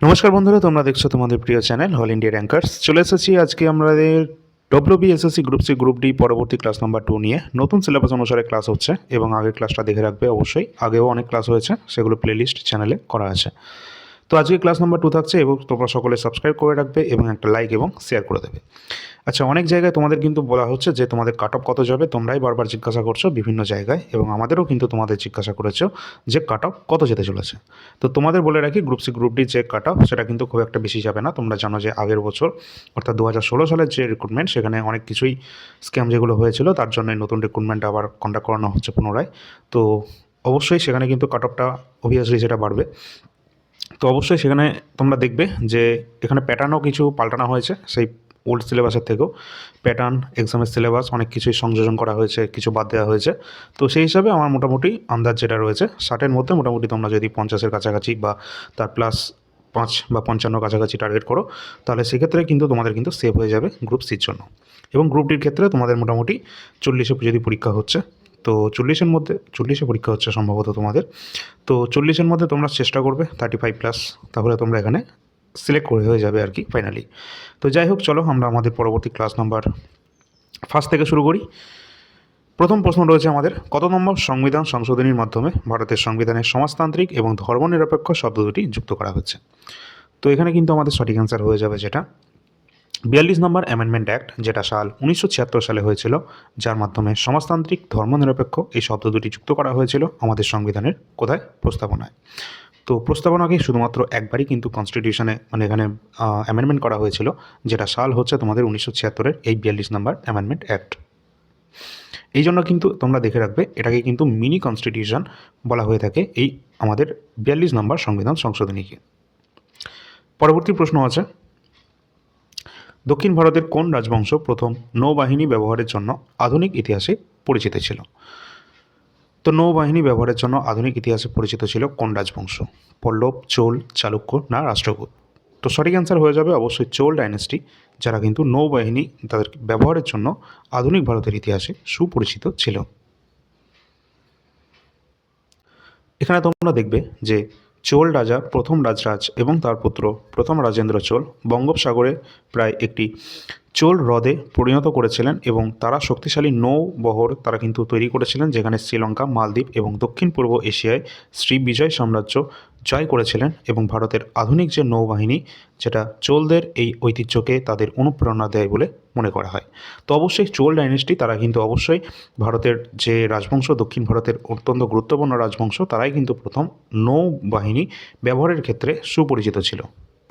নমস্কার বন্ধুরা, তোমরা দেখছো তোমাদের প্রিয় চ্যানেল অল ইন্ডিয়া র্যাঙ্কার্স। চলে এসেছি আজকে আমাদের WBSSC group C group D পরবর্তী ক্লাস নাম্বার 2 নিয়ে। নতুন সিলেবাস অনুসারে ক্লাস হচ্ছে এবং আগের ক্লাসটা দেখে রাখবে অবশ্যই। আগেও অনেক ক্লাস হয়েছে, সেগুলো প্লেলিস্ট চ্যানেলে করা আছে। তো আজকে ক্লাস নাম্বার 2 থাকছে এবং তোমরা সকলে সাবস্ক্রাইব করে রাখবে এবং একটা লাইক এবং শেয়ার করে দেবে। আচ্ছা, অনেক জায়গায় তোমাদের কিন্তু বলা হচ্ছে যে তোমাদের কাট অফ কত যাবে, তোমরাই বারবার জিজ্ঞাসা করছো বিভিন্ন জায়গায়, এবং আমাদেরও কিন্তু তোমাদের জিজ্ঞাসা করেছো যে কাট অফ কত যেতে চলেছে। তো তোমাদের বলে রাখি, গ্রুপ সি গ্রুপ ডি যে কাট অফ সেটা কিন্তু খুব একটা বেশি যাবে না। তোমরা জানো যে আগের বছর অর্থাৎ 2016 সালের যে রিক্রুটমেন্ট, সেখানে অনেক কিছুই স্ক্যাম যেগুলো হয়েছিল, তার জন্য নতুন রিক্রুটমেন্ট আবার কন্ডাক্ট করানো হচ্ছে পুনরায়। তো অবশ্যই সেখানে কিন্তু কাট অফটা অবভিয়াসলি সেটা বাড়বে। তো অবশ্যই সেখানে তোমরা দেখবে যে এখানে প্যাটার্নও কিছু পাল্টানো হয়েছে, সেই ওল্ড সিলেবাসের থেকেও প্যাটার্ন, এক্সামের সিলেবাস অনেক কিছুই সংযোজন করা হয়েছে, কিছু বাদ দেওয়া হয়েছে। তো সেই হিসাবে আমার মোটামুটি আন্দাজ যেটা রয়েছে 60-এর মধ্যে মোটামুটি তোমরা যদি 50-এর কাছাকাছি বা তার প্লাস 5 বা 55 কাছাকাছি টার্গেট করো, তাহলে সেক্ষেত্রে কিন্তু তোমাদের কিন্তু সেভ হয়ে যাবে গ্রুপ সির জন্য। এবং গ্রুপ ডির ক্ষেত্রে তোমাদের মোটামুটি 40-এ যদি পরীক্ষা হচ্ছে, তো 40-এর মধ্যে 40-এ পরীক্ষা হচ্ছে সম্ভবত তোমাদের। তো 40-এর মধ্যে তোমরা চেষ্টা করবে 35+, তাহলে তোমরা এখানে সিলেক্ট করে হয়ে যাবে আর কি ফাইনালি। তো যাই হোক, চলো আমরা আমাদের পরবর্তী ক্লাস নাম্বার 1 থেকে শুরু করি। প্রথম প্রশ্ন রয়েছে আমাদের, কত নম্বর সংবিধান সংশোধনীর মাধ্যমে ভারতের সংবিধানে সমাজতান্ত্রিক এবং ধর্মনিরপেক্ষ শব্দ দুটি যুক্ত করা হচ্ছে? তো এখানে কিন্তু আমাদের সঠিক অ্যান্সার হয়ে যাবে যেটা 42 নম্বর অ্যামেন্ডমেন্ট অ্যাক্ট, যেটা সাল 1976 সালে হয়েছিল, যার মাধ্যমে সমাজতান্ত্রিক ধর্মনিরপেক্ষ এই শব্দ দুটি যুক্ত করা হয়েছিল আমাদের সংবিধানের কোথায়? প্রস্তাবনায়। তো প্রস্তাবনাকে শুধুমাত্র একবারই কিন্তু কনস্টিটিউশনে মানে এখানে অ্যামেন্ডমেন্ট করা হয়েছিল, যেটা সাল হচ্ছে তোমাদের 1976-এর এই 42 নম্বর অ্যামেন্ডমেন্ট অ্যাক্ট। এই জন্য কিন্তু তোমরা দেখে রাখবে, এটাকে কিন্তু মিনি কনস্টিটিউশন বলা হয়ে থাকে এই আমাদের 42 নম্বর সংবিধান সংশোধনীকে। পরবর্তী প্রশ্ন আছে, দক্ষিণ ভারতের কোন রাজবংশ প্রথম নৌবাহিনী ব্যবহারের জন্য আধুনিক ইতিহাসে পরিচিত ছিল? তো নৌবাহিনী ব্যবহারের জন্য আধুনিক ইতিহাসে পরিচিত ছিল কোন রাজবংশ? পল্লব, চোল, চালুক্য না রাষ্ট্রকূট? তো সঠিক অ্যান্সার হয়ে যাবে অবশ্যই চোল ডাইনেস্টি, যারা কিন্তু নৌবাহিনী তাদের ব্যবহারের জন্য আধুনিক ভারতের ইতিহাসে সুপরিচিত ছিল। এখানে তোমরা দেখবে যে চোল রাজা প্রথম রাজরাজ এবং তার পুত্র প্রথম রাজেন্দ্র চোল বঙ্গোপসাগরে প্রায় একটি চোল হ্রদে পরিণত করেছিলেন, এবং তারা শক্তিশালী নৌবহর তারা কিন্তু তৈরি করেছিলেন, যেখানে শ্রীলঙ্কা, মালদ্বীপ এবং দক্ষিণ পূর্ব এশিয়ায় শ্রী বিজয় সাম্রাজ্য জয় করেছিলেন। এবং ভারতের আধুনিক যে নৌবাহিনী, যেটা চোলদের এই ঐতিহ্যকে তাদের অনুপ্রেরণা দেয় বলে মনে করা হয়। তো অবশ্যই চোল ডাইনেস্টি তারা কিন্তু অবশ্যই ভারতের যে রাজবংশ, দক্ষিণ ভারতের অত্যন্ত গুরুত্বপূর্ণ রাজবংশ, তারাই কিন্তু প্রথম নৌবাহিনী ব্যবহারের ক্ষেত্রে সুপরিচিত ছিল।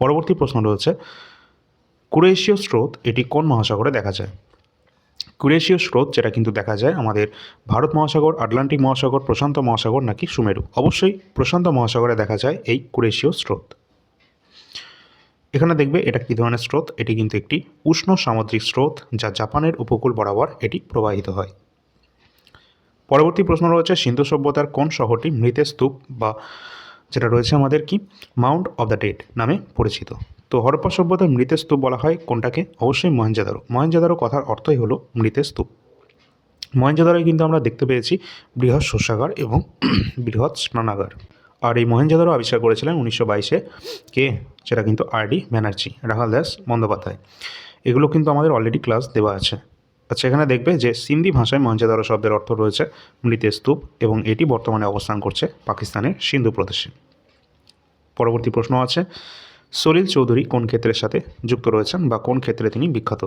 পরবর্তী প্রশ্ন রয়েছে, কুরেশীয় স্রোত এটি কোন মহাসাগরে দেখা যায়? কুরেশীয় স্রোত যেটা কিন্তু দেখা যায় আমাদের ভারত মহাসাগর, আটলান্টিক মহাসাগর, প্রশান্ত মহাসাগর নাকি সুমেরু? অবশ্যই প্রশান্ত মহাসাগরে দেখা যায় এই কুরেশীয় স্রোত। এখানে দেখবে এটা কী ধরনের স্রোত, এটি কিন্তু একটি উষ্ণ সামুদ্রিক স্রোত, যা জাপানের উপকূল বরাবর এটি প্রবাহিত হয়। পরবর্তী প্রশ্ন রয়েছে, সিন্ধু সভ্যতার কোন শহরটি মৃতের স্তূপ বা যেটা রয়েছে আমাদের কি মাউন্ট অফ দ্য ডেড নামে পরিচিত? তো হরপ্পা সভ্যতার মৃতের স্তূপ বলা হয় কোনটাকে? অবশ্যই মহেঞ্জোদারো। মহেঞ্জোদারো কথার অর্থই হলো মৃতের স্তূপ। মহেঞ্জোদারোয় কিন্তু আমরা দেখতে পেয়েছি বৃহৎ শস্যাগার এবং বৃহৎ স্নানাগার। আর এই মহেঞ্জোদারো আবিষ্কার করেছিলেন 1922-এ কে? সেটা কিন্তু আর.ডি. ব্যানার্জি, রাখাল দাস বন্দ্যোপাধ্যায়। এগুলো কিন্তু আমাদের অলরেডি ক্লাস দেওয়া আছে। আচ্ছা, এখানে দেখবে যে সিন্ধি ভাষায় মহেঞ্জোদারো শব্দের অর্থ রয়েছে মৃতের স্তূপ, এবং এটি বর্তমানে অবস্থান করছে পাকিস্তানের সিন্ধু প্রদেশে। পরবর্তী প্রশ্ন আছে, সলিল চৌধুরী কোন ক্ষেত্রের সাথে যুক্ত রয়েছেন বা কোন ক্ষেত্রে তিনি বিখ্যাত?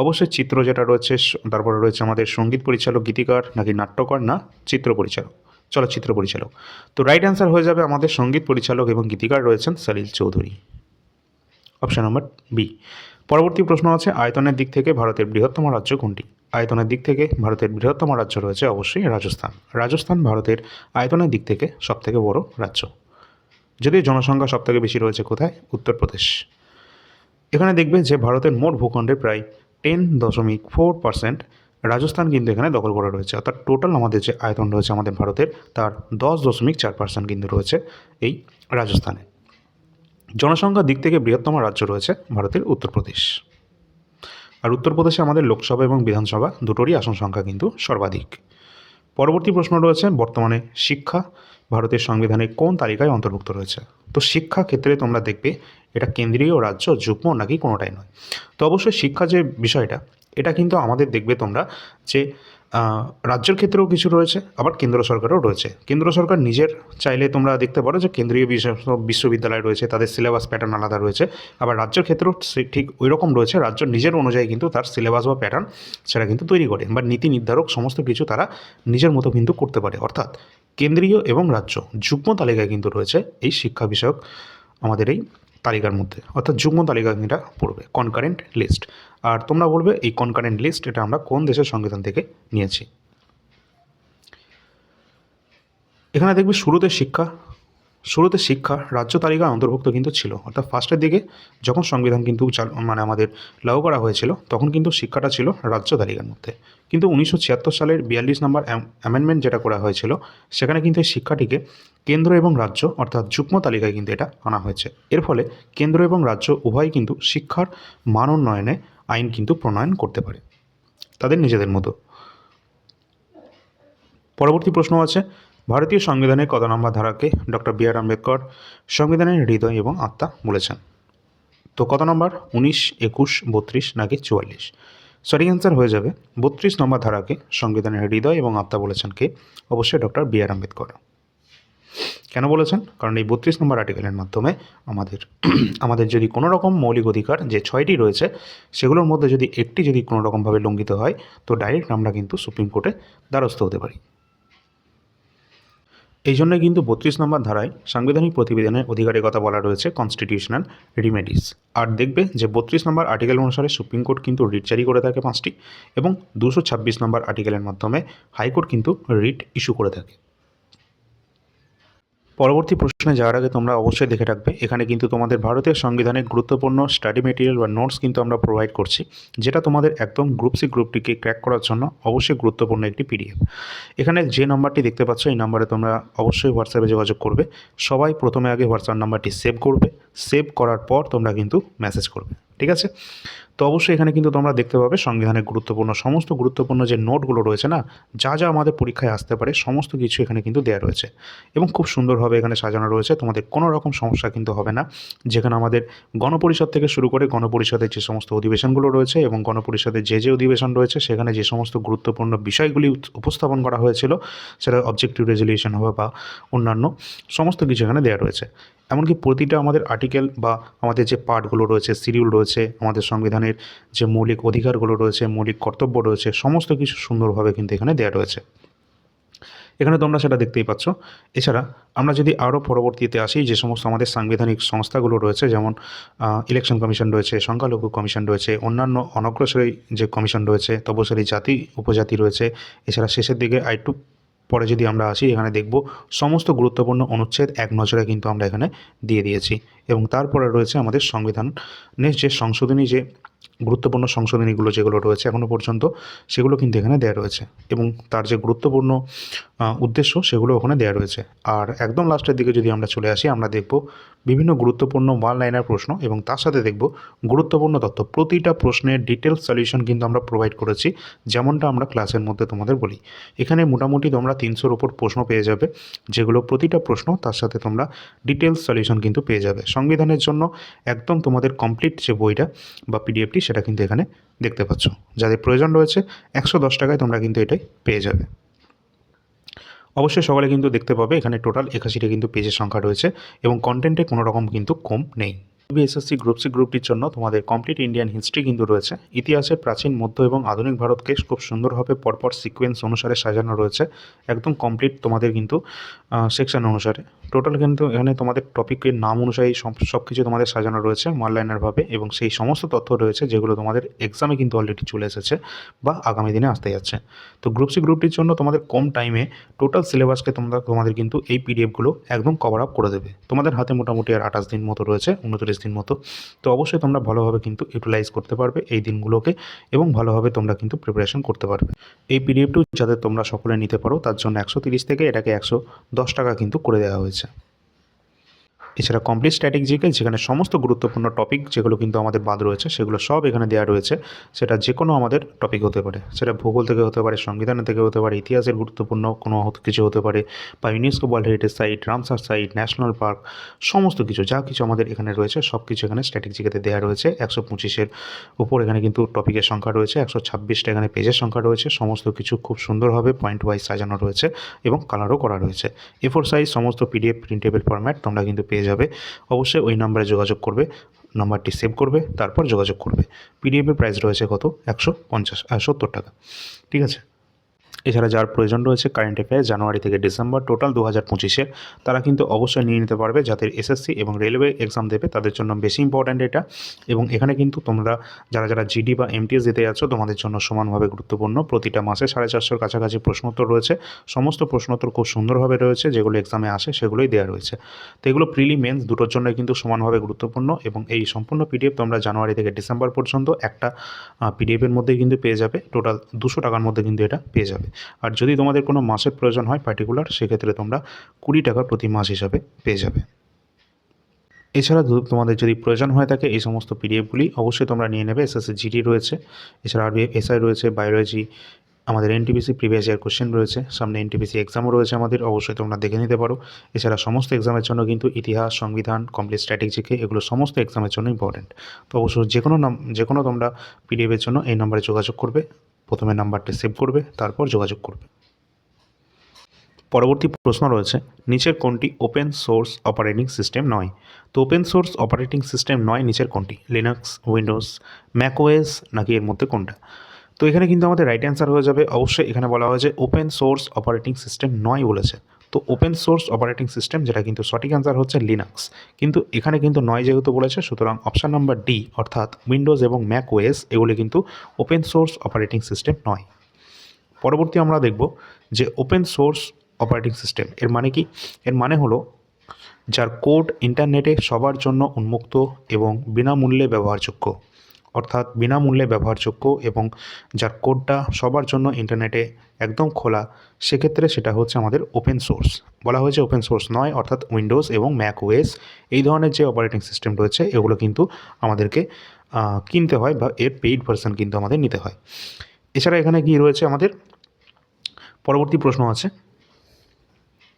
অবশ্যই চিত্র যেটা রয়েছে, তারপরে রয়েছে আমাদের সঙ্গীত পরিচালক, গীতিকার নাকি নাট্যকার না চিত্র পরিচালক, চলচ্চিত্র পরিচালক? তো রাইট অ্যান্সার হয়ে যাবে আমাদের সঙ্গীত পরিচালক এবং গীতিকার রয়েছেন Salil Chowdhury, option number B. পরবর্তী প্রশ্ন আছে, আয়তনের দিক থেকে ভারতের বৃহত্তম রাজ্য কোনটি? আয়তনের দিক থেকে ভারতের বৃহত্তম রাজ্য রয়েছে অবশ্যই রাজস্থান। রাজস্থান ভারতের আয়তনের দিক থেকে সবথেকে বড় রাজ্য, যদিও জনসংখ্যা সবথেকে বেশি রয়েছে কোথায়? উত্তরপ্রদেশ। এখানে দেখবে যে ভারতের মোট ভূখণ্ডের প্রায় 10.4% রাজস্থান কিন্তু এখানে দখল করে রয়েছে, অর্থাৎ টোটাল আমাদের যে আয়তন রয়েছে আমাদের ভারতের, তার 10.4% কিন্তু রয়েছে এই রাজস্থানে। জনসংখ্যার দিক থেকে বৃহত্তম রাজ্য রয়েছে ভারতের উত্তরপ্রদেশ। আর উত্তরপ্রদেশে আমাদের লোকসভা এবং বিধানসভা দুটোরই আসন সংখ্যা কিন্তু সর্বাধিক। পরবর্তী প্রশ্ন রয়েছে, বর্তমানে শিক্ষা ভারতের সংবিধানে কোন তালিকায় অন্তর্ভুক্ত রয়েছে? তো শিক্ষা ক্ষেত্রে তোমরা দেখবে এটা কেন্দ্রীয়, রাজ্য, যুগ্ম নাকি কোনোটাই নয়। তো অবশ্যই শিক্ষা যে বিষয়টা, এটা কিন্তু আমাদের দেখবে তোমরা যে রাজ্যের ক্ষেত্রেও কিছু রয়েছে, আবার কেন্দ্র সরকারও রয়েছে। কেন্দ্র সরকার নিজের চাইলে তোমরা দেখতে পারো যে কেন্দ্রীয় বিশ্ববিদ্যালয় রয়েছে, তাদের সিলেবাস প্যাটার্ন আলাদা রয়েছে। আবার রাজ্যের ক্ষেত্রেও ঠিক ওই রকম রয়েছে, রাজ্য নিজের অনুযায়ী কিন্তু তার সিলেবাস বা প্যাটার্ন সেটা কিন্তু তৈরি করে, বা নীতি নির্ধারক সমস্ত কিছু তারা নিজের মতো কিন্তু করতে পারে। অর্থাৎ কেন্দ্রীয় এবং রাজ্য যুগ্ম তালিকায় কিন্তু রয়েছে এই শিক্ষা বিষয়ক আমাদের এই তালিকার মধ্যে, অর্থাৎ যুগ্ম তালিকা এটা পড়বে, কনকারেন্ট লিস্ট। আর তোমরা বলবে এই কনকারেন্ট লিস্ট এটা আমরা কোন দেশের সংবিধান থেকে নিয়েছি। এখানে দেখবে শুরুতে শিক্ষা রাজ্য তালিকায় অন্তর্ভুক্ত কিন্তু ছিল, অর্থাৎ ফার্স্টের দিকে যখন সংবিধান কিন্তু আমাদের লাগু করা হয়েছিল তখন কিন্তু শিক্ষাটা ছিল রাজ্য তালিকার মধ্যে। কিন্তু 1976 সালের 42 নম্বর অ্যামেন্ডমেন্ট যেটা করা হয়েছিল, সেখানে কিন্তু এই শিক্ষাটিকে কেন্দ্র এবং রাজ্য অর্থাৎ যুগ্ম তালিকায় কিন্তু এটা আনা হয়েছে। এর ফলে কেন্দ্র এবং রাজ্য উভয়ই কিন্তু শিক্ষার মান উন্নয়নে আইন কিন্তু প্রণয়ন করতে পারে তাদের নিজেদের মতো। পরবর্তী প্রশ্ন আছে, ভারতীয় সংবিধানের কত নম্বর ধারাকে ডক্টর বি আর আম্বেদকর সংবিধানের হৃদয় এবং আত্মা বলেছেন? তো কত নম্বর, 19, 21, 32 নাকি 44? সঠিক অ্যান্সার হয়ে যাবে 32 নম্বর ধারাকে সংবিধানের হৃদয় এবং আত্মা বলেছেন কে? অবশ্যই ডক্টর বি আর আম্বেদকর। কেন বলেছেন? কারণ এই 32 নম্বর আর্টিকেলের মাধ্যমে আমাদের যদি কোনো রকম মৌলিক অধিকার যে 6টি রয়েছে, সেগুলোর মধ্যে যদি একটি যদি কোনো রকমভাবে লঙ্ঘিত হয়, তো ডাইরেক্ট আমরা কিন্তু সুপ্রিম কোর্টে দ্বারস্থ হতে পারি। এই জন্য কিন্তু 32 নম্বর ধারায় সাংবিধানিক প্রতিবেদনের অধিকারের কথা বলা রয়েছে, কনস্টিটিউশনাল রিমেডিস। আর দেখবে যে 32 নম্বর আর্টিকেল অনুসারে সুপ্রিম কোর্ট কিন্তু রিট জারি করে থাকে 5টি, এবং 226 নম্বর আর্টিকেলের মাধ্যমে হাইকোর্ট কিন্তু রিট ইস্যু করে থাকে। পরবর্তী প্রশ্নে যাওয়ার আগে তোমরা অবশ্যই দেখে রাখবে, এখানে কিন্তু তোমাদের ভারতীয় সংবিধানের গুরুত্বপূর্ণ স্টাডি মেটেরিয়াল বা নোটস কিন্তু আমরা প্রোভাইড করছি, যেটা তোমাদের একদম গ্রুপ সি গ্রুপটিকে ক্র্যাক করার জন্য অবশ্যই গুরুত্বপূর্ণ একটি পিডিএফ। এখানে যে নাম্বারটি দেখতে পাচ্ছ, এই নাম্বারে তোমরা অবশ্যই হোয়াটসঅ্যাপে যোগাযোগ করবে। সবাই প্রথমে আগে হোয়াটসঅ্যাপ নাম্বারটি সেভ করবে, সেভ করার পর তোমরা কিন্তু মেসেজ করবে, ঠিক আছে? তো অবশ্যই এখানে কিন্তু তোমরা দেখতে পাবে সংবিধানের সমস্ত গুরুত্বপূর্ণ যে নোটগুলো রয়েছে না, যা যা আমাদের পরীক্ষায় আসতে পারে সমস্ত কিছু এখানে কিন্তু দেওয়া রয়েছে, এবং খুব সুন্দরভাবে এখানে সাজানো রয়েছে। তোমাদের কোনো রকম সমস্যা কিন্তু হবে না। যেখানে আমাদের গণপরিষদ থেকে শুরু করে গণপরিষদের যে সমস্ত অধিবেশনগুলো রয়েছে এবং গণপরিষদের যে অধিবেশন রয়েছে, সেখানে যে সমস্ত গুরুত্বপূর্ণ বিষয়গুলি উপস্থাপন করা হয়েছিল, সেটা অবজেক্টিভ রেজলিউশন হবে বা অন্যান্য সমস্ত কিছু এখানে দেওয়া রয়েছে। এমনকি প্রতিটা আমাদের আর্টিকেল বা আমাদের যে পার্টগুলো রয়েছে, শিডিউল রয়েছে, আমাদের সংবিধানের যে মৌলিক অধিকারগুলো রয়েছে, মৌলিক কর্তব্য রয়েছে, সমস্ত কিছু সুন্দরভাবে কিন্তু এখানে দেওয়া রয়েছে। এখানে তোমরা সেটা দেখতেই পাচ্ছ। এছাড়া আমরা যদি আরও পরবর্তীতে আসি, যে সমস্ত আমাদের সাংবিধানিক সংস্থাগুলো রয়েছে, যেমন ইলেকশন কমিশন রয়েছে, সংখ্যালঘু কমিশন রয়েছে, অন্যান্য অনগ্রসরী যে কমিশন রয়েছে, তপশিলি জাতি উপজাতি রয়েছে। এছাড়া শেষের দিকে আরেকটু পরে যদি আমরা আসি, এখানে দেখব সমস্ত গুরুত্বপূর্ণ অনুচ্ছেদ এক নজরে কিন্তু আমরা এখানে দিয়ে দিয়েছি। এবং তারপরে রয়েছে আমাদের সংবিধানের যে সংশোধনী, যে গুরুত্বপূর্ণ সংশোধনীগুলো যেগুলো রয়েছে এখনও পর্যন্ত, সেগুলো কিন্তু এখানে দেওয়া রয়েছে, এবং তার যে গুরুত্বপূর্ণ উদ্দেশ্য সেগুলো ওখানে দেওয়া রয়েছে। আর একদম লাস্টের দিকে যদি আমরা চলে আসি, আমরা দেখব বিভিন্ন গুরুত্বপূর্ণ ওয়ান লাইনার প্রশ্ন, এবং তার সাথে দেখব গুরুত্বপূর্ণ তথ্য। প্রতিটা প্রশ্নের ডিটেলস সলিউশন কিন্তু আমরা প্রোভাইড করেছি, যেমনটা আমরা ক্লাসের মধ্যে তোমাদের বলি। এখানে মোটামুটি তোমরা 300-র ওপর প্রশ্ন পেয়ে যাবে, যেগুলো প্রতিটা প্রশ্ন তার সাথে তোমরা ডিটেলস সলিউশন কিন্তু পেয়ে যাবে। সংবিধানের জন্য একদম তোমাদের কমপ্লিট যে বইটা বা পিডিএফটি, সেটা কিন্তু এখানে দেখতে পাচ্ছ। যাদের প্রয়োজন রয়েছে 110 টাকায় তোমরা কিন্তু এটাই পেয়ে যাবে। অবশ্যই সকালে কিন্তু দেখতে পাবে এখানে টোটাল 81টা কিন্তু পেজের সংখ্যা রয়েছে, এবং কন্টেন্টে কোনো রকম কিন্তু কম নেই। এসএসসি গ্রুপ সি গ্রুপটির জন্য তোমাদের কমপ্লিট ইন্ডিয়ান হিস্ট্রি কিন্তু রয়েছে। ইতিহাসের প্রাচীন, মধ্য এবং আধুনিক ভারতকে খুব সুন্দরভাবে পরপর সিকোয়েন্স অনুসারে সাজানো রয়েছে, একদম কমপ্লিট তোমাদের কিন্তু সেকশন অনুসারে। টোটাল কিন্তু এখানে তোমাদের টপিকের নাম অনুযায়ী সব কিছু তোমাদের সাজানো রয়েছে ওয়ানলাইনারভাবে, এবং সেই সমস্ত তথ্য রয়েছে যেগুলো তোমাদের এক্সামে কিন্তু অলরেডি চলে এসেছে বা আগামী দিনে আসতে যাচ্ছে। তো গ্রুপ সি গ্রুপটির জন্য তোমাদের কম টাইমে টোটাল সিলেবাসকে তোমাদের কিন্তু এই পিডিএফগুলো একদম কভার আপ করে দেবে। তোমাদের হাতে মোটামুটি আর 28 দিন মতো রয়েছে, 29 দিন মতো। তো অবশ্যই তোমরা ভালোভাবে কিন্তু ইউটিলাইজ করতে পারবে এই দিনগুলোকে, এবং ভালোভাবে তোমরা কিন্তু প্রিপারেশন করতে পারবে। এই পিডিএফটি যাতে তোমরা সকলে নিতে পারো, তার জন্য 130 থেকে এটাকে 110 টাকা কিন্তু করে দেওয়া হয়েছে। এছাড়া কমপ্লিট স্ট্যাটিক জিকে, যেখানে সমস্ত গুরুত্বপূর্ণ টপিক যেগুলো কিন্তু আমাদের বাদ রয়েছে সেগুলো সব এখানে দেওয়া রয়েছে। সেটা যে কোনো আমাদের টপিক হতে পারে, সেটা ভূগোল থেকে হতে পারে, সংবিধানের থেকে হতে পারে, ইতিহাসের গুরুত্বপূর্ণ কোনো কিছু হতে পারে, বা UNESCO world heritage site, Ramsar site, national park, সমস্ত কিছু যা কিছু আমাদের এখানে রয়েছে সব কিছু এখানে স্ট্যাটিক জিকেতে দেওয়া রয়েছে। 125-এর উপর এখানে কিন্তু টপিকের সংখ্যা রয়েছে, 126টা এখানে পেজের সংখ্যা রয়েছে, সমস্ত কিছু খুব সুন্দরভাবে পয়েন্ট ওয়াইজ সাজানো রয়েছে এবং কালারও করা রয়েছে। A4 সাইজ সমস্ত পিডিএফ প্রিন্টেবল ফরম্যাট তোমরা কিন্তু পেয়ে যাবে। অবশ্যই ওই নাম্বারে যোগাযোগ করবে, নাম্বারটি সেভ করবে, তারপর যোগাযোগ করবে। পিডিএফের প্রাইস রয়েছে কত? 170 টাকা, ঠিক আছে। এছাড়া যার প্রয়োজন রয়েছে কারেন্ট অ্যাফেয়ার্স জানুয়ারি থেকে ডিসেম্বর টোটাল 2025-এর, তারা কিন্তু অবশ্যই নিয়ে নিতে পারবে। যাদের এসএসসি এবং রেলওয়ে এক্সাম দেবে তাদের জন্য বেশি ইম্পর্ট্যান্ট এটা। এবং এখানে কিন্তু তোমরা যারা যারা জিডি বা এমটিএস দিতে যাচ্ছ তোমাদের জন্য সমানভাবে গুরুত্বপূর্ণ। প্রতিটা মাসে 450-এর কাছাকাছি প্রশ্নোত্তর রয়েছে, সমস্ত প্রশ্নোত্তর খুব সুন্দরভাবে রয়েছে, যেগুলো এক্সামে আসে সেগুলোই দেওয়া রয়েছে। তো এগুলো প্রিলি মেন্স দুটোর জন্যই কিন্তু সমানভাবে গুরুত্বপূর্ণ। এবং এই সম্পূর্ণ পিডিএফ তোমরা জানুয়ারি থেকে ডিসেম্বর পর্যন্ত একটা পিডিএফের মধ্যেই কিন্তু পেয়ে যাবে। টোটাল 200 টাকার মধ্যে কিন্তু এটা পেয়ে যাবে। আর যদি তোমাদের কোনো মাসের প্রয়োজন হয় পার্টিকুলার, সেক্ষেত্রে তোমরা 20 টাকা প্রতি মাস হিসাবে পেয়ে যাবে। এছাড়া তোমাদের যদি প্রয়োজন হয়ে থাকে এই সমস্ত পিডিএফগুলি অবশ্যই তোমরা নিয়ে নেবে। এসএসসি জিডি রয়েছে, এছাড়া আরবি এসআই রয়েছে, বায়োলজি, আমাদের এনটিপিসি প্রিভিয়াস ইয়ার কোশ্চেন রয়েছে, সামনে এনটিপিসি এক্সামও রয়েছে আমাদের, অবশ্যই তোমরা দেখে নিতে পারো। এছাড়া সমস্ত এক্সামের জন্য কিন্তু ইতিহাস, সংবিধান, কমপ্লিট স্ট্র্যাটেজিকে এগুলো সমস্ত এক্সামের জন্য ইম্পর্টেন্ট। তো অবশ্যই যে কোনো তোমরা পিডিএফের জন্য এই নম্বরে যোগাযোগ করবে। প্রথমে নাম্বারটি সেভ করবে, তারপর যোগাযোগ করবে। পরবর্তী প্রশ্ন রয়েছে, নিচের কোনটি ওপেন সোর্স অপারেটিং সিস্টেম নয়? তো ওপেন সোর্স অপারেটিং সিস্টেম নয় নিচের কোনটি? লিনাক্স, উইন্ডোজ, ম্যাকওএস নাকি এর মধ্যে কোনটা? তো এখানে কিন্তু আমাদের রাইট অ্যান্সার হয়ে যাবে। অবশ্যই এখানে বলা হয়েছে ওপেন সোর্স অপারেটিং সিস্টেম নয় বলেছে। তো ওপেন সোর্স অপারেটিং সিস্টেম যেটা কিন্তু সঠিক অ্যান্সার হচ্ছে লিনাক্স। কিন্তু এখানে কিন্তু নয় যেহেতু বলেছে, সুতরাং অপশান নাম্বার ডি অর্থাৎ উইন্ডোজ এবং ম্যাকওএস এগুলি কিন্তু ওপেন সোর্স অপারেটিং সিস্টেম নয়। পরবর্তী আমরা দেখব যে ওপেন সোর্স অপারেটিং সিস্টেম এর মানে কি? এর মানে হলো যার কোড ইন্টারনেটে সবার জন্য উন্মুক্ত এবং বিনামূল্যে ব্যবহারযোগ্য। অর্থাৎ বিনামূল্যে ব্যবহারযোগ্য এবং যার কোডটা সবার জন্য ইন্টারনেটে একদম খোলা, সেক্ষেত্রে সেটা হচ্ছে আমাদের ওপেন সোর্স। বলা হয়েছে ওপেন সোর্স নয়, অর্থাৎ উইন্ডোজ এবং ম্যাকওএস এই ধরনের যে অপারেটিং সিস্টেম রয়েছে এগুলো কিন্তু আমাদেরকে কিনতে হয় বা এর পেইড ভার্সন কিন্তু আমাদের নিতে হয়। এছাড়া এখানে কি রয়েছে আমাদের পরবর্তী প্রশ্ন আছে,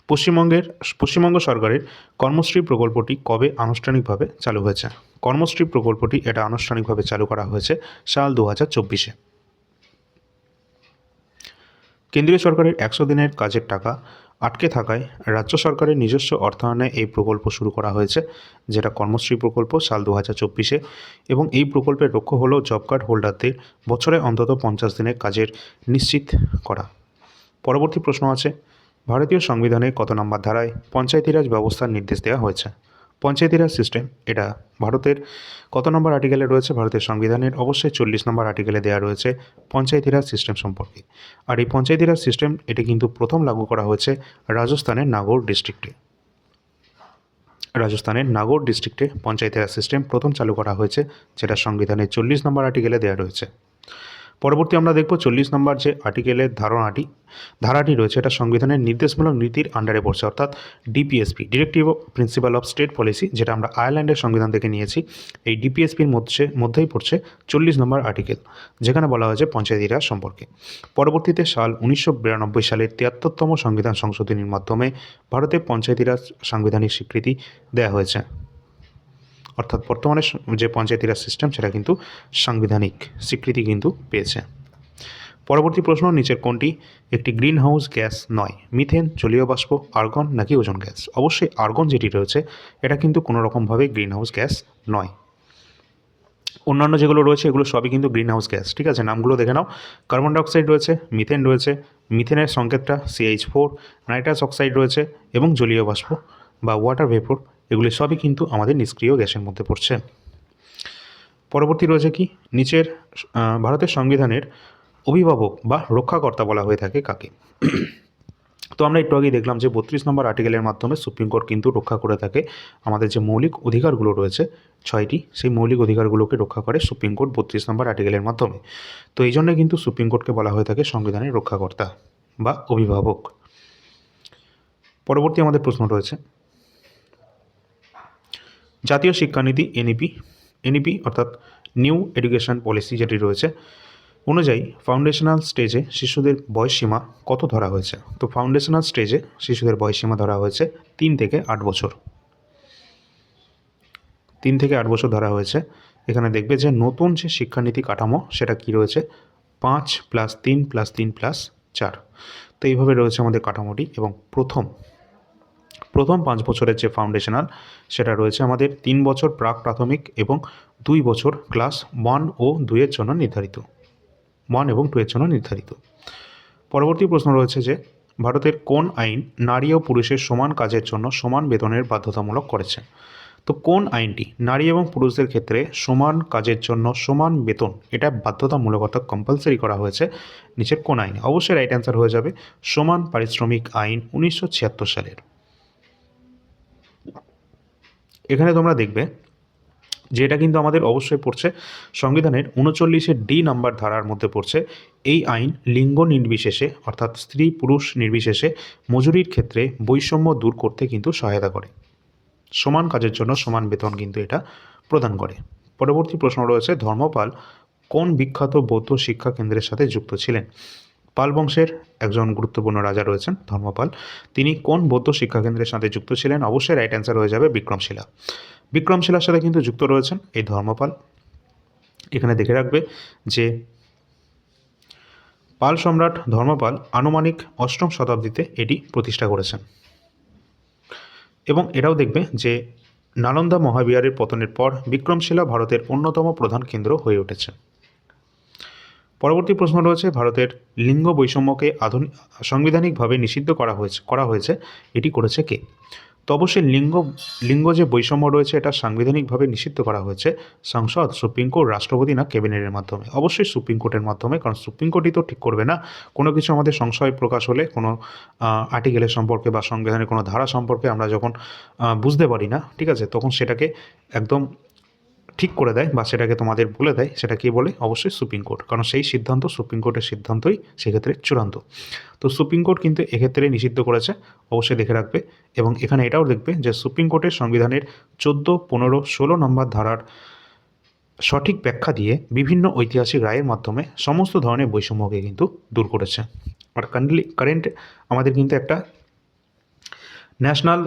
পশ্চিমবঙ্গ সরকারের কর্মশ্রী প্রকল্পটি কবে আনুষ্ঠানিকভাবে চালু হয়েছে? কর্মশ্রী প্রকল্পটি এটা আনুষ্ঠানিকভাবে চালু করা হয়েছে সাল 2024-এ। কেন্দ্রীয় সরকারের 100 দিনের কাজের টাকা আটকে থাকায় রাজ্য সরকারের নিজস্ব অর্থায়নে এই প্রকল্প শুরু করা হয়েছে, যেটা কর্মশ্রী প্রকল্প সাল 2024-এ। এবং এই প্রকল্পের লক্ষ্য হলো জব কার্ড হোল্ডারদের বছরে অন্তত 50 দিনের কাজের নিশ্চিত করা। পরবর্তী প্রশ্ন আছে, ভারতীয় সংবিধানে কত নম্বর ধারায় পঞ্চায়েতি রাজ ব্যবস্থার নির্দেশ দেওয়া হয়েছে? পঞ্চায়েতি রাজ সিস্টেম এটা ভারতের কত নম্বর আর্টিকেলে রয়েছে? ভারতের সংবিধানের অবশ্যই 40 নম্বর আর্টিকেলে দেওয়া রয়েছে পঞ্চায়েতি রাজ সিস্টেম সম্পর্কে। আর এই পঞ্চায়েতি রাজ সিস্টেম এটি কিন্তু প্রথম লাগু করা হয়েছে রাজস্থানের নাগৌর ডিস্ট্রিক্টে। রাজস্থানের নাগৌর ডিস্ট্রিক্টে পঞ্চায়েতি রাজ সিস্টেম প্রথম চালু করা হয়েছে, যেটা সংবিধানের 40 নম্বর আর্টিকেলে দেওয়া রয়েছে। পরবর্তী আমরা দেখব 40 নম্বর যে আর্টিকেলের ধারাটি রয়েছে, এটা সংবিধানের নির্দেশমূলক নীতির আন্ডারে পড়ছে, অর্থাৎ DPSP, directive principal of state policy, যেটা আমরা আয়ারল্যান্ডের সংবিধান থেকে নিয়েছি। এই ডিপিএসপির মধ্যেই পড়ছে 40 নম্বর আর্টিকেল, যেখানে বলা হয়েছে পঞ্চায়েতি রাজ সম্পর্কে। পরবর্তীতে সাল 1992 সালের 73তম সংবিধান সংশোধনীর মাধ্যমে ভারতে পঞ্চায়েতি রাজ সাংবিধানিক স্বীকৃতি দেওয়া হয়েছে। অর্থাৎ বর্তমানে যে পঞ্চায়েতি রাজ সিস্টেম সেটা কিন্তু সাংবিধানিক স্বীকৃতি কিন্তু পেয়েছে। পরবর্তী প্রশ্ন, নিচের কোনটি একটি গ্রিন হাউস গ্যাস নয়? মিথেন, জলীয় বাষ্প, আর্গন নাকি ওজোন গ্যাস? অবশ্যই আর্গন যেটি রয়েছে এটা কিন্তু কোনো রকমভাবে গ্রিন হাউস গ্যাস নয়। অন্যান্য যেগুলো রয়েছে এগুলো সবই কিন্তু গ্রিন হাউস গ্যাস, ঠিক আছে? নামগুলো দেখে নাও। কার্বন ডাইঅক্সাইড রয়েছে, মিথেন রয়েছে, মিথেনের সংকেতটা CH4, নাইট্রাস অক্সাইড রয়েছে এবং জলীয় বাষ্প বা ওয়াটার ভেপর, এগুলি সবই কিন্তু আমাদের নিষ্ক্রিয় গ্যাসের মধ্যে পড়ছে। পরবর্তী রয়েছে কি, নিচের ভারতের সংবিধানের অভিভাবক বা রক্ষাকর্তা বলা হয়ে থাকে কাকে? তো আমরা একটু আগেই দেখলাম যে 32 নম্বর আর্টিকেলের মাধ্যমে সুপ্রিম কোর্ট কিন্তু রক্ষা করে থাকে আমাদের যে মৌলিক অধিকারগুলো রয়েছে 6টি, সেই মৌলিক অধিকারগুলোকে রক্ষা করে সুপ্রিম কোর্ট 32 নম্বর আর্টিকেলের মাধ্যমে। তো এই জন্য কিন্তু সুপ্রিম কোর্টকে বলা হয়ে থাকে সংবিধানের রক্ষাকর্তা বা অভিভাবক। পরবর্তী আমাদের প্রশ্ন রয়েছে, জাতীয় শিক্ষানীতি এনইপি অর্থাৎ নিউ এডুকেশন পলিসি যেটি রয়েছে অনুযায়ী ফাউন্ডেশনাল স্টেজে শিশুদের বয়সসীমা কত ধরা হয়েছে? তো ফাউন্ডেশনাল স্টেজে শিশুদের বয়সসীমা ধরা হয়েছে 3 থেকে 8 বছর। 3 থেকে 8 বছর ধরা হয়েছে। এখানে দেখবে যে নতুন যে শিক্ষানীতি কাঠামো সেটা কি রয়েছে 5+3+3+4। তো এইভাবে রয়েছে আমাদের কাঠামোটি এবং প্রথম 5 বছরের যে ফাউন্ডেশনাল সেটা রয়েছে আমাদের 3 বছর প্রাক প্রাথমিক এবং 2 বছর ক্লাস 1 ও 2 এর জন্য নির্ধারিত। 1 এবং 2 এর জন্য নির্ধারিত। পরবর্তী প্রশ্ন রয়েছে যে ভারতের কোন আইন নারী ও পুরুষের সমান কাজের জন্য সমান বেতনের বাধ্যতামূলক করেছে? তো কোন আইনটি নারী এবং পুরুষদের ক্ষেত্রে সমান কাজের জন্য সমান বেতন এটা বাধ্যতামূলক অর্থাৎ কম্পালসারি করা হয়েছে নিচের কোন আইনে? অবশ্যই রাইট অ্যান্সার হয়ে যাবে সমান পারিশ্রমিক আইন 1976 সালের। এখানে তোমরা দেখবে যে এটা কিন্তু আমাদের অবশ্যই পড়ছে সংবিধানের 39 ডি নাম্বার ধারার মধ্যে পড়ছে। এই আইন লিঙ্গ নির্বিশেষে অর্থাৎ স্ত্রী পুরুষ নির্বিশেষে মজুরির ক্ষেত্রে বৈষম্য দূর করতে কিন্তু সহায়তা করে। সমান কাজের জন্য সমান বেতন কিন্তু এটা প্রদান করে। পরবর্তী প্রশ্ন রয়েছে ধর্মপাল কোন বিখ্যাত বৌদ্ধ শিক্ষা কেন্দ্রের সাথে যুক্ত ছিলেন? পাল বংশের একজন গুরুত্বপূর্ণ রাজা রয়েছেন ধর্মপাল, তিনি কোন বৌদ্ধ শিক্ষা কেন্দ্রের সাথে যুক্ত ছিলেন? অবশ্যই রাইট অ্যান্সার হয়ে যাবে বিক্রমশিলা। বিক্রমশিলার সাথে কিন্তু যুক্ত রয়েছেন এই ধর্মপাল। এখানে দেখে রাখবে যে পাল সম্রাট ধর্মপাল আনুমানিক 8ম শতাব্দীতে এটি প্রতিষ্ঠা করেছেন। এবং এটাও দেখবে যে নালন্দা মহাবিহারের পতনের পর বিক্রমশিলা ভারতের অন্যতম প্রধান কেন্দ্র হয়ে উঠেছে। পরবর্তী প্রশ্ন রয়েছে ভারতের লিঙ্গ বৈষম্যকে সাংবিধানিকভাবে নিষিদ্ধ করা হয়েছে এটি করেছে কে? তো অবশ্যই লিঙ্গ যে বৈষম্য রয়েছে এটা সাংবিধানিকভাবে নিষিদ্ধ করা হয়েছে সংসদ, সুপ্রিম কোর্ট, রাষ্ট্রপতি না ক্যাবিনেটের মাধ্যমে? অবশ্যই সুপ্রিম কোর্টের মাধ্যমে, কারণ সুপ্রিম কোর্টই তো ঠিক করবে না কোনো কিছু। আমাদের সংশয় প্রকাশ হলে কোনো আর্টিকেলের সম্পর্কে বা সংবিধানের কোনো ধারা সম্পর্কে আমরা যখন বুঝতে পারি না, ঠিক আছে, তখন সেটাকে একদম ঠিক করে দেয় বা সেটাকে তোমাদের বলে দেয়, সেটা কি বলে? অবশ্যই সুপ্রিম কোর্ট, কারণ সেই সিদ্ধান্ত সুপ্রিম কোর্টের সিদ্ধান্তই সেক্ষেত্রে চূড়ান্ত। তো সুপ্রিম কোর্ট কিন্তু এক্ষেত্রে নিষিদ্ধ করেছে, অবশ্যই দেখে রাখবে। এবং এখানে এটাও দেখবে যে সুপ্রিম কোর্টের সংবিধানের 14, 15, 16 নম্বর ধারার সঠিক ব্যাখ্যা দিয়ে বিভিন্ন ঐতিহাসিক রায়ের মাধ্যমে সমস্ত ধরনের বৈষম্যকে কিন্তু দূর করেছে। আর কারেন্ট আমাদের কিন্তু একটা ন্যাশনাল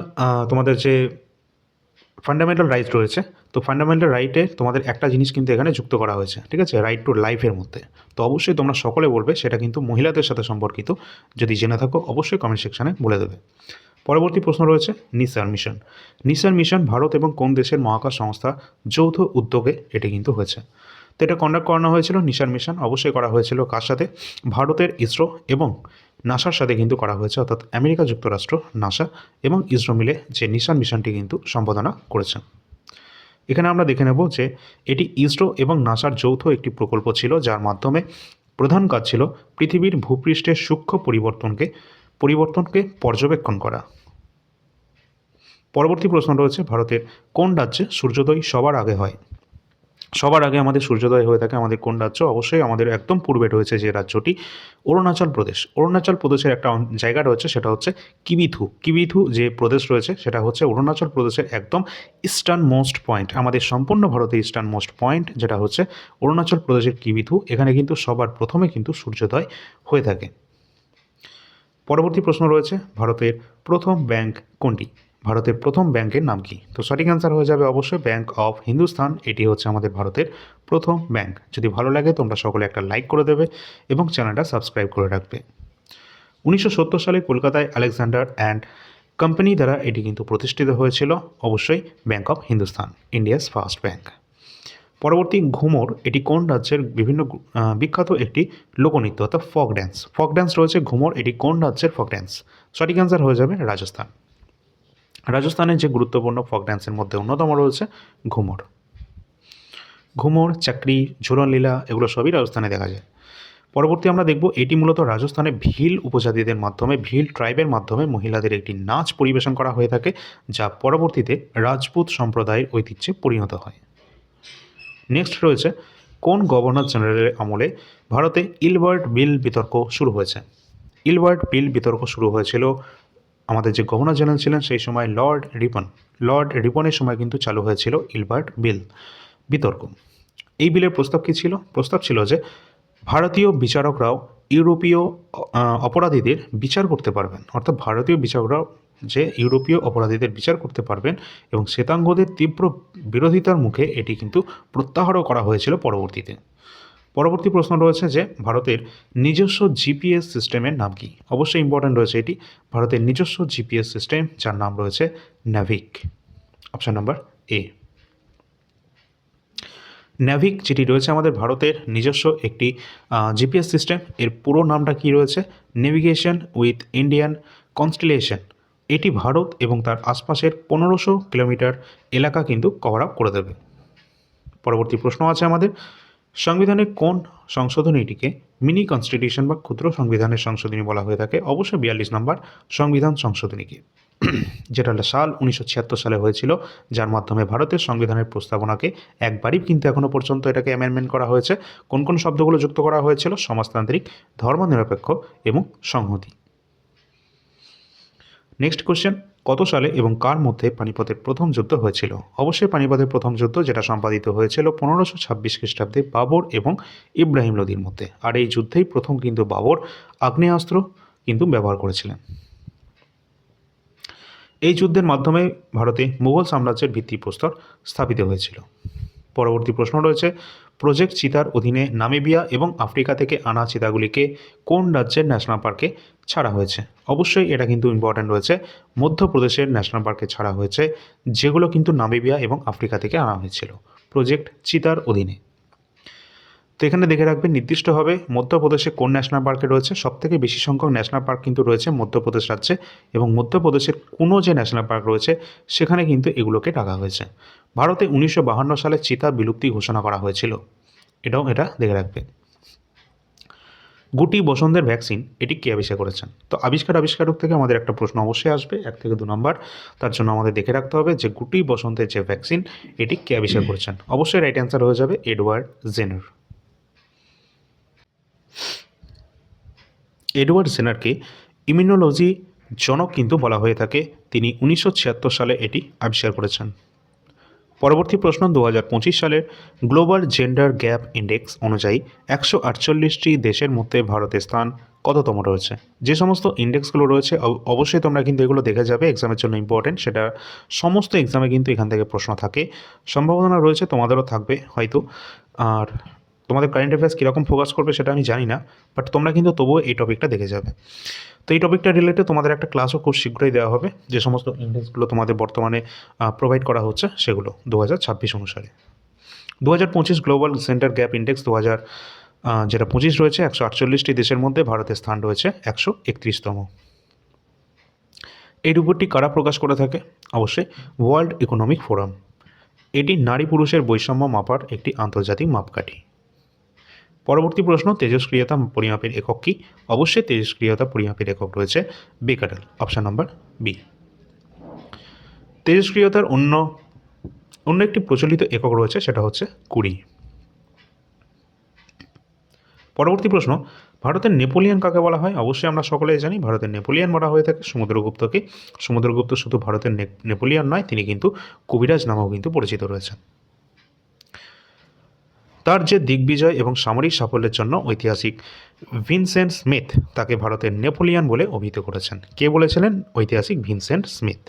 তোমাদের যে ফান্ডামেন্টাল রাইট রয়েছে, তো ফান্ডামেন্টাল রাইটে তোমাদের একটা জিনিস কিন্তু এখানে যুক্ত করা হয়েছে, ঠিক আছে, রাইট টু লাইফের মধ্যে। তো অবশ্যই তোমরা সকলে বলবে সেটা কিন্তু মহিলাদের সাথে সম্পর্কিত, যদি জেনে থাকো অবশ্যই কমেন্ট সেকশানে বলে দেবে। পরবর্তী প্রশ্ন রয়েছে নিসার মিশন। নিসার মিশন ভারত এবং কোন দেশের মহাকাশ সংস্থা যৌথ উদ্যোগে এটি কিন্তু হয়েছে? তো এটা কন্ডাক্ট করানো হয়েছিল নিসার মিশন, অবশ্যই করা হয়েছিল কার সাথে? ভারতের ইসরো এবং নাসার সাথে কিন্তু করা হয়েছে, অর্থাৎ আমেরিকা যুক্তরাষ্ট্র, নাসা এবং ইসরো মিলে যে নিসার মিশনটি কিন্তু সম্পাদনা করেছেন। এখানে আমরা দেখে নেব যে এটি ইসরো এবং নাসার যৌথ একটি প্রকল্প ছিল, যার মাধ্যমে প্রধান কাজ ছিল পৃথিবীর ভূপৃষ্ঠের সূক্ষ্ম পরিবর্তনকে পর্যবেক্ষণ করা। পরবর্তী প্রশ্ন রয়েছে ভারতের কোন রাজ্যে সূর্যোদয় সবার আগে হয়? সবার আগে আমাদের সূর্যোদয় হয়ে থাকে আমাদের কোন রাজ্য? অবশ্যই আমাদের একদম পূর্বে রয়েছে যে রাজ্যটি অরুণাচল প্রদেশ। অরুণাচল প্রদেশের একটা জায়গা রয়েছে সেটা হচ্ছে কিবিথু যে প্রদেশ রয়েছে সেটা হচ্ছে অরুণাচল প্রদেশের একদম ইস্টার্ন মোস্ট পয়েন্ট, আমাদের সম্পূর্ণ ভারতের ইস্টার্ন মোস্ট পয়েন্ট যেটা হচ্ছে অরুণাচল প্রদেশের কিবিথু। এখানে কিন্তু সবার প্রথমে কিন্তু সূর্যোদয় হয়ে থাকে। পরবর্তী প্রশ্ন রয়েছে ভারতের প্রথম ব্যাংক কোনটি? ভারতের প্রথম ব্যাংকের নাম কি? তো সঠিক অ্যান্সার হয়ে যাবে অবশ্যই ব্যাংক অফ হিন্দুস্তান। এটি হচ্ছে আমাদের ভারতের প্রথম ব্যাংক। যদি ভালো লাগে তোমরা সকলে একটা লাইক করে দেবে এবং চ্যানেলটা সাবস্ক্রাইব করে রাখবে। 1970 সালে কলকাতায় আলেকজান্ডার অ্যান্ড কোম্পানি দ্বারা এটি কিন্তু প্রতিষ্ঠিত হয়েছিল, অবশ্যই bank of Hindustan, India's first bank. পরবর্তী ঘুমর, এটি কোন রাজ্যের বিভিন্ন বিখ্যাত একটি লোকনৃত্য অর্থাৎ ফক ড্যান্স রয়েছে ঘুমর, এটি কোন রাজ্যের ফক ড্যান্স? সঠিক অ্যান্সার হয়ে যাবে রাজস্থান। রাজস্থানের যে গুরুত্বপূর্ণ ফক ড্যান্সের মধ্যে অন্যতম রয়েছে ঘুমর, চাকরি, ঝুলন লীলা, এগুলো সবই রাজস্থানে দেখা যায়। পরবর্তী আমরা দেখব এটি মূলত রাজস্থানে ভিল উপজাতিদের মাধ্যমে, ভিল ট্রাইবের মাধ্যমে মহিলাদের একটি নাচ পরিবেশন করা হয়ে থাকে, যা পরবর্তীতে রাজপুত সম্প্রদায়ের ঐতিহ্যে পরিণত হয়। নেক্সট রয়েছে কোন গভর্নর জেনারেলের আমলে ভারতে ইলবার্ট বিল বিতর্ক শুরু হয়েছে? ইলবার্ট বিল বিতর্ক শুরু হয়েছিল আমাদের যে গভর্নর জেনারেল ছিলেন সেই সময় লর্ড রিপনের সময় কিন্তু চালু হয়েছিল ইলবার্ট বিল বিতর্ক। এই বিলের প্রস্তাব কী ছিল? প্রস্তাব ছিল যে ভারতীয় বিচারকরাও ইউরোপীয় অপরাধীদের বিচার করতে পারবেন, অর্থাৎ ভারতীয় বিচারকরাও যে ইউরোপীয় অপরাধীদের বিচার করতে পারবেন, এবং শ্বেতাঙ্গদের তীব্র বিরোধিতার মুখে এটি কিন্তু প্রত্যাহারও করা হয়েছিল পরবর্তীতে। পরবর্তী প্রশ্ন রয়েছে যে ভারতের নিজস্ব জিপিএস সিস্টেমের নাম কি? অবশ্যই ইম্পর্ট্যান্ট রয়েছে এটি। ভারতের নিজস্ব জিপিএস সিস্টেম যার নাম রয়েছে ন্যাভিক। Option number A. ন্যাভিক যেটি রয়েছে আমাদের ভারতের নিজস্ব একটি জিপিএস সিস্টেম, এর পুরো নামটা কি রয়েছে? Navigation with Indian constellation. এটি ভারত এবং তার আশপাশের 1500 কিলোমিটার এলাকা কিন্তু কভার আপ করে দেবে। পরবর্তী প্রশ্ন আছে আমাদের, সংবিধানের কোন সংশোধনীটিকে মিনি কনস্টিটিউশন বা ক্ষুদ্র সংবিধানের সংশোধনী বলা হয়ে থাকে? অবশ্যই 42 নম্বর সংবিধান সংশোধনীকে, যেটা সাল 1976 সালে হয়েছিল, যার মাধ্যমে ভারতের সংবিধানের প্রস্তাবনাকে একবারই কিন্তু এখনও পর্যন্ত এটাকে অ্যামেন্ডমেন্ট করা হয়েছে। কোন কোন শব্দগুলো যুক্ত করা হয়েছিল? সমাজতান্ত্রিক, ধর্মনিরপেক্ষ এবং সংহতি। নেক্সট কোশ্চেন, কত সালে এবং কার মধ্যে পানিপথের প্রথম যুদ্ধ হয়েছিল? অবশ্যই পানিপথের প্রথম যুদ্ধ, যেটা সম্পাদিত হয়েছিল 1526 খ্রিস্টাব্দে বাবর এবং ইব্রাহিম লোদির মধ্যে। আর এই যুদ্ধেই প্রথম কিন্তু বাবর আগ্নেয়াস্ত্র কিন্তু ব্যবহার করেছিলেন। এই যুদ্ধের মাধ্যমে ভারতে মুঘল সাম্রাজ্যের ভিত্তিপ্রস্তর স্থাপিত হয়েছিল। পরবর্তী প্রশ্ন রয়েছে, প্রজেক্ট চিতার অধীনে নামিবিয়া এবং আফ্রিকা থেকে আনা চিতাগুলিকে কোন রাজ্যের ন্যাশনাল পার্কে ছাড়া হয়েছে? অবশ্যই এটা কিন্তু ইম্পর্ট্যান্ট রয়েছে, মধ্যপ্রদেশের ন্যাশনাল পার্কে ছাড়া হয়েছে, যেগুলো কিন্তু নামিবিয়া এবং আফ্রিকা থেকে আনা হয়েছিল প্রজেক্ট চিতার অধীনে। তো এখানে দেখে রাখবেন নির্দিষ্টভাবে মধ্যপ্রদেশে কোন ন্যাশনাল পার্কে রয়েছে। সবথেকে বেশি সংখ্যক ন্যাশনাল পার্ক কিন্তু রয়েছে মধ্যপ্রদেশ রাজ্যে, এবং মধ্যপ্রদেশের কোনো যে ন্যাশনাল পার্ক রয়েছে সেখানে কিন্তু এগুলোকে রাখা হয়েছে। ভারতে 1952 সালে চিতা বিলুপ্তি ঘোষণা করা হয়েছিল, এটা দেখে রাখবে। গুটি বসন্তের ভ্যাকসিন এটি কে আবিষ্কার করেছেন? তো আবিষ্কারক থেকে আমাদের একটা প্রশ্ন অবশ্যই আসবে 1 থেকে 2 নম্বর। তার জন্য আমাদের দেখে রাখতে হবে যে গুটি বসন্তের যে ভ্যাকসিন এটি কে আবিষ্কার করেছেন। অবশ্যই রাইট অ্যান্সার হয়ে যাবে এডওয়ার্ড জেনার। এডওয়ার্ড জেনারকে ইমিউনোলজি জনক কিন্তু বলা হয়ে থাকে। তিনি 1976 সালে এটি আবিষ্কার করেছেন। পরবর্তী প্রশ্ন, 2025 সালের গ্লোবাল জেন্ডার গ্যাপ ইন্ডেক্স অনুযায়ী 148টি দেশের মধ্যে ভারতের স্থান কততম রয়েছে? যে সমস্ত ইন্ডেক্সগুলো রয়েছে অবশ্যই তোমরা কিন্তু এগুলো দেখে যাবে, এক্সামের জন্য ইম্পর্টেন্ট। সেটা সমস্ত এক্সামে কিন্তু এখান থেকে প্রশ্ন থাকে, সম্ভাবনা রয়েছে তোমাদেরও থাকবে হয়তো। আর তোমাদের কারেন্ট অ্যাফেয়ার্স কীরকম ফোকাস করবে সেটা আমি জানি না, বাট তোমরা কিন্তু তবুও এই টপিকটা দেখে যাবে। তো এই টপিকটা রিলেটেড তোমাদের একটা ক্লাসও খুব শীঘ্রই দেওয়া হবে, যে সমস্ত ইন্ডেক্সগুলো তোমাদের বর্তমানে প্রোভাইড করা হচ্ছে সেগুলো 2026 অনুসারে। 2025 গ্লোবাল জেন্ডার গ্যাপ ইন্ডেক্স যেটা 25 রয়েছে, 148টি দেশের মধ্যে ভারতের স্থান রয়েছে 131তম। এই রিপোর্টটি কারা প্রকাশ করে থাকে? অবশ্যই ওয়ার্ল্ড ইকোনমিক ফোরাম। এটি নারী পুরুষের বৈষম্য মাপার একটি আন্তর্জাতিক মাপকাঠি। পরবর্তী প্রশ্ন, তেজস্ক্রিয়তা পরিমাপের একক কি? অবশ্যই তেজস্ক্রিয়তা পরিমাপের একক রয়েছে বেকারেল। Option number B. তেজস্ক্রিয়তার অন্য একটি প্রচলিত একক রয়েছে, সেটা হচ্ছে কুড়ি। পরবর্তী প্রশ্ন, ভারতের নেপোলিয়ান কাকে বলা হয়? অবশ্যই আমরা সকলেই জানি ভারতের নেপোলিয়ান বলা হয়ে থাকে সমুদ্রগুপ্তকে। সমুদ্রগুপ্ত শুধু ভারতের নেপোলিয়ান নয়, তিনি কিন্তু কবিরাজ নামেও কিন্তু পরিচিত রয়েছেন। তার যে দিগ্বিজয় এবং সামরিক সাফল্যের জন্য ঐতিহাসিক ভিনসেন্ট স্মিথ তাকে ভারতের নেপোলিয়ান বলে অভিহিত করেছেন। কে বলেছিলেন? ঐতিহাসিক ভিনসেন্ট স্মিথ।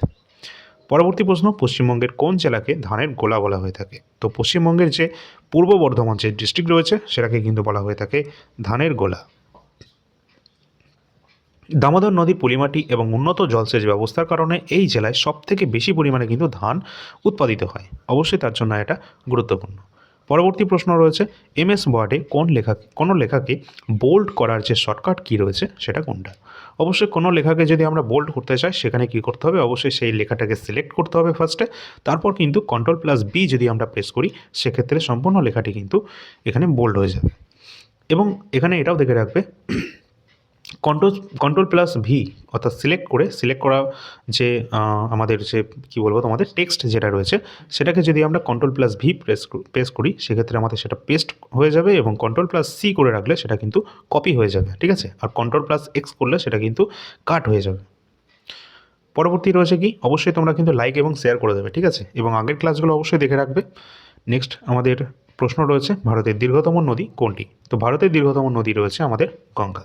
পরবর্তী প্রশ্ন, পশ্চিমবঙ্গের কোন জেলাকে ধানের গোলা বলা হয়ে থাকে? তো পশ্চিমবঙ্গের যে পূর্ব বর্ধমান যে ডিস্ট্রিক্ট রয়েছে সেটাকে কিন্তু বলা হয়ে থাকে ধানের গোলা। দামোদর নদীর পলিমাটি এবং উন্নত জলসেচ ব্যবস্থার কারণে এই জেলায় সবথেকে বেশি পরিমাণে কিন্তু ধান উৎপাদিত হয়। অবশ্যই তার জন্য এটা গুরুত্বপূর্ণ। পরবর্তী প্রশ্ন রয়েছে, MS ওয়ার্ডে কোনো লেখাকে বোল্ড করার যে শর্টকাট কী রয়েছে সেটা কোনটা? অবশ্যই কোনো লেখাকে যদি আমরা বোল্ড করতে চাই সেখানে কী করতে হবে? অবশ্যই সেই লেখাটাকে সিলেক্ট করতে হবে ফার্স্টে, তারপর কিন্তু Ctrl+B যদি আমরা প্রেস করি সেক্ষেত্রে সম্পূর্ণ লেখাটি কিন্তু এখানে বোল্ড হয়ে যাবে। এবং এখানে এটাও দেখে রাখবে Ctrl+V অর্থাৎ সিলেক্ট করা যে আমাদের যে কী বলবো তোমাদের টেক্সট যেটা রয়েছে সেটাকে যদি আমরা Ctrl+V প্রেস করি সেক্ষেত্রে আমাদের সেটা পেস্ট হয়ে যাবে, এবং Ctrl+C করে রাখলে সেটা কিন্তু কপি হয়ে যাবে, ঠিক আছে? আর Ctrl+X করলে সেটা কিন্তু কাট হয়ে যাবে। পরবর্তী রয়েছে কি, অবশ্যই তোমরা কিন্তু লাইক এবং শেয়ার করে দেবে, ঠিক আছে, এবং আগের ক্লাসগুলো অবশ্যই দেখে রাখবে। নেক্সট আমাদের প্রশ্ন রয়েছে, ভারতের দীর্ঘতম নদী কোনটি? তো ভারতের দীর্ঘতম নদী রয়েছে আমাদের গঙ্গা।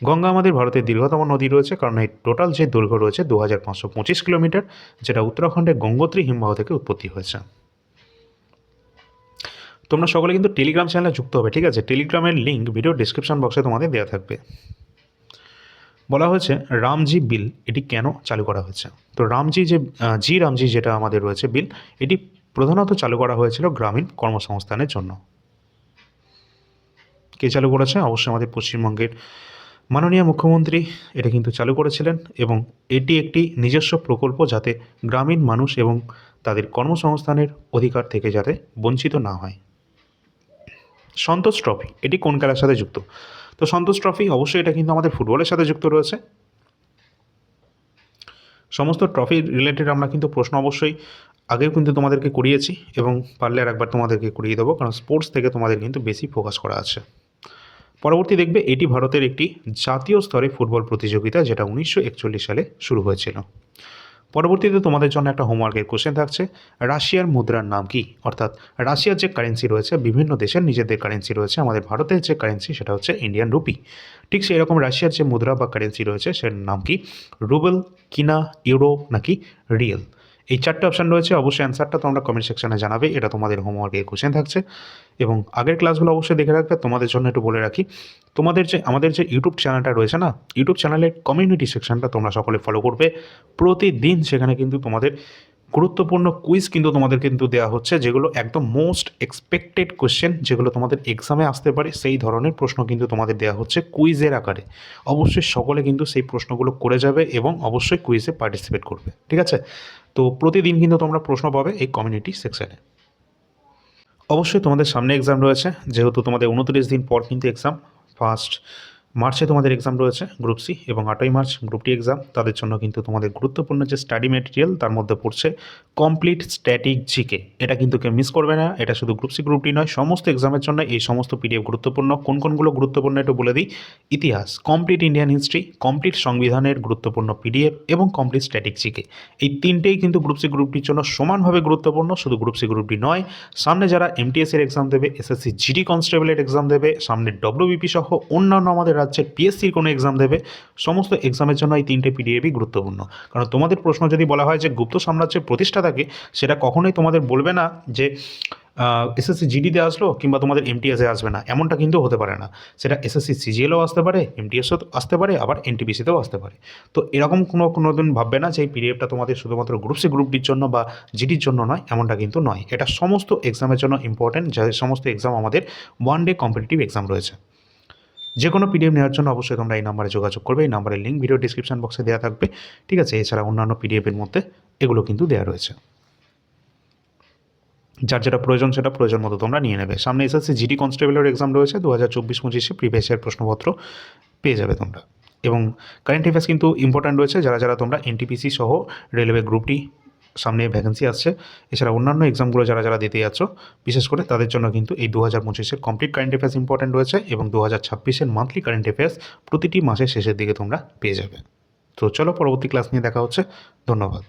গঙ্গা আমাদের ভারতের দীর্ঘতম নদী রয়েছে, কারণ এই টোটাল যে দৈর্ঘ্য রয়েছে 2525 কিলোমিটার, যেটা উত্তরাখণ্ডের গঙ্গোত্রী হিমবাহ থেকে উৎপত্তি হয়েছে। তোমরা সকলে কিন্তু টেলিগ্রাম চ্যানেলে যুক্ত হবে, ঠিক আছে, টেলিগ্রামের লিঙ্ক ভিডিও ডিসক্রিপশন বক্সে তোমাদের দেওয়া থাকবে। বলা হয়েছে রামজি বিল এটি কেন চালু করা হয়েছে? তো রামজি যেটা আমাদের রয়েছে বিল, এটি প্রধানত চালু করা হয়েছিল গ্রামীণ কর্মসংস্থানের জন্য। কে চালু করেছে? অবশ্যই আমাদের পশ্চিমবঙ্গের মাননীয় মুখ্যমন্ত্রী এটা কিন্তু চালু করেছিলেন, এবং এটি একটি নিজস্ব প্রকল্প যাতে গ্রামীণ মানুষ এবং তাদের কর্মসংস্থানের অধিকার থেকে যাতে বঞ্চিত না হয়। সন্তোষ ট্রফি এটি কোন খেলার সাথে যুক্ত? তো সন্তোষ ট্রফি অবশ্যই এটা কিন্তু আমাদের ফুটবলের সাথে যুক্ত রয়েছে। সমস্ত ট্রফি রিলেটেড আমরা কিন্তু প্রশ্ন অবশ্যই আগেও কিন্তু তোমাদেরকে করিয়েছি, এবং পারলে আর একবার তোমাদেরকে করিয়ে দেবো, কারণ স্পোর্টস থেকে তোমাদের কিন্তু বেশি ফোকাস করা আছে। পরবর্তী দেখবে এটি ভারতের একটি জাতীয় স্তরে ফুটবল প্রতিযোগিতা, যেটা 1941 সালে শুরু হয়েছিল। পরবর্তীতে তোমাদের জন্য একটা হোমওয়ার্কের কোশ্চেন থাকছে, রাশিয়ার মুদ্রার নাম কি? অর্থাৎ রাশিয়ার যে কারেন্সি রয়েছে, বিভিন্ন দেশের নিজেদের কারেন্সি রয়েছে, আমাদের ভারতের যে কারেন্সি সেটা হচ্ছে ইন্ডিয়ান রুপি, ঠিক সেই রকম রাশিয়ার যে মুদ্রা বা কারেন্সি রয়েছে সেটার নাম কি? রুবেল, কিনা, ইউরো নাকি রিয়েল? এই চারটে অপশান রয়েছে, অবশ্যই অ্যান্সারটা তোমরা কমেন্ট সেকশনে জানাবে, এটা তোমাদের হোমওয়ার্কের কোশ্চেন থাকছে। এবং আগের ক্লাসগুলো অবশ্যই দেখে রাখবে। তোমাদের জন্য একটু বলে রাখি, আমাদের যে ইউটিউব চ্যানেলটা রয়েছে না, ইউটিউব চ্যানেলের কমিউনিটি সেকশনটা তোমরা সকলে ফলো করবে। প্রতিদিন সেখানে কিন্তু তোমাদের গুরুত্বপূর্ণ কুইজ কিন্তু তোমাদের কিন্তু দেওয়া হচ্ছে, যেগুলো একদম মোস্ট এক্সপেক্টেড কোশ্চেন, যেগুলো তোমাদের এক্সামে আসতে পারে সেই ধরনের প্রশ্ন কিন্তু তোমাদের দেওয়া হচ্ছে কুইজের আকারে। অবশ্যই সকলে কিন্তু সেই প্রশ্নগুলো করে যাবে এবং অবশ্যই কুইজে পার্টিসিপেট করবে, ঠিক আছে? তো প্রতিদিন কিন্তু তোমরা প্রশ্ন পাবে এই কমিউনিটি সেকশনে। অবশ্যই তোমাদের সামনে এক্সাম রয়েছে, যেহেতু তোমাদের 29 দিন পর কিন্তু এক্সাম। 1 মার্চে তোমাদের এক্সাম রয়েছে গ্রুপ সি, এবং 8ই মার্চ গ্রুপ ডি এক্সাম। তাদের জন্য কিন্তু তোমাদের গুরুত্বপূর্ণ যে স্টাডি মেটেরিয়াল, তার মধ্যে পড়ছে কমপ্লিট স্ট্যাটিক জিকে। এটা কিন্তু কেউ মিস করবে না, এটা শুধু গ্রুপ সি গ্রুপ ডি নয়, সমস্ত এক্সামের জন্য এই সমস্ত পিডিএফ গুরুত্বপূর্ণ। কোনগুলো গুরুত্বপূর্ণ একটু বলে দিই, ইতিহাস, কমপ্লিট ইন্ডিয়ান হিস্ট্রি, কমপ্লিট সংবিধানের গুরুত্বপূর্ণ পিডিএফ এবং কমপ্লিট স্ট্যাটিক জিকে। এই তিনটেই কিন্তু গ্রুপ সি গ্রুপ ডির জন্য সমানভাবে গুরুত্বপূর্ণ, শুধু গ্রুপ সি গ্রুপ ডি নয়। সামনে যারা এমটিএসের এক্সাম দেবে, এসএসসি জিডি কনস্টেবলের এক্সাম দেবে, সামনে ডব্লিউবিপি সহ অন্যান্য আমাদের রাজ্যের পিএসসির কোনো এক্সাম দেবে, সমস্ত এক্সামের জন্য এই তিনটে পিডিএফই গুরুত্বপূর্ণ। কারণ তোমাদের প্রশ্ন যদি বলা হয় যে গুপ্ত সাম্রাজ্যের প্রতিষ্ঠাতাকে, সেটা কখনোই তোমাদের বলবে না যে এসএসসি জিডিতে আসলো কিংবা তোমাদের এমটিএসে আসবে না, এমনটা কিন্তু হতে পারে না। সেটা এসএসসি সিজিএলও আসতে পারে, এমটিএসও আসতে পারে, আবার এনটিপিসিতেও আসতে পারে। তো এরকম কোনো দিন ভাববে না যে এই পিডিএফটা তোমাদের শুধুমাত্র গ্রুপ সি গ্রুপ ডির জন্য বা জিডির জন্য নয়, এমনটা কিন্তু নয়। এটা সমস্ত এক্সামের জন্য ইম্পর্টেন্ট, যে সমস্ত এক্সাম আমাদের 1 ডে কম্পিটিটিভ এক্সাম রয়েছে। যে কোনো পিডিএফ নেওয়ার জন্য অবশ্যই তোমরা এই নাম্বারে যোগাযোগ করবে, এই নাম্বারের লিঙ্ক ভিডিও ডিসক্রিপশন বক্সে দেওয়া থাকবে, ঠিক আছে? এছাড়া অন্যান্য পিডিএফের মধ্যে এগুলো কিন্তু দেওয়া রয়েছে, যার যেটা প্রয়োজন সেটা প্রয়োজন মতো তোমরা নিয়ে নেবে। সামনে এসএসসি জিডি কনস্টেবলের এক্সাম রয়েছে 2024-25 প্রিভিয়াস ইয়ার প্রশ্নপত্র পেয়ে যাবে তোমরা। এবং কারেন্ট অ্যাফেয়ার্স কিন্তু ইম্পর্ট্যান্ট রয়েছে, যারা তোমরা এনটিপিসি সহ রেলওয়ে গ্রুপটি সামনে ভ্যাকেন্সি আসছে, এছাড়া অন্যান্য এক্সামগুলো যারা দিতে যাচ্ছ, বিশেষ করে তাদের জন্য কিন্তু এই 2025-এর কমপ্লিট কারেন্ট অ্যাফেয়ার্স ইম্পর্ট্যান্ট রয়েছে, এবং 2026-এর মান্থলি কারেন্ট অ্যাফেয়ার্স প্রতিটি মাসের শেষের দিকে তোমরা পেয়ে যাবে। তো চলো পরবর্তী ক্লাস নিয়ে দেখা হচ্ছে। ধন্যবাদ।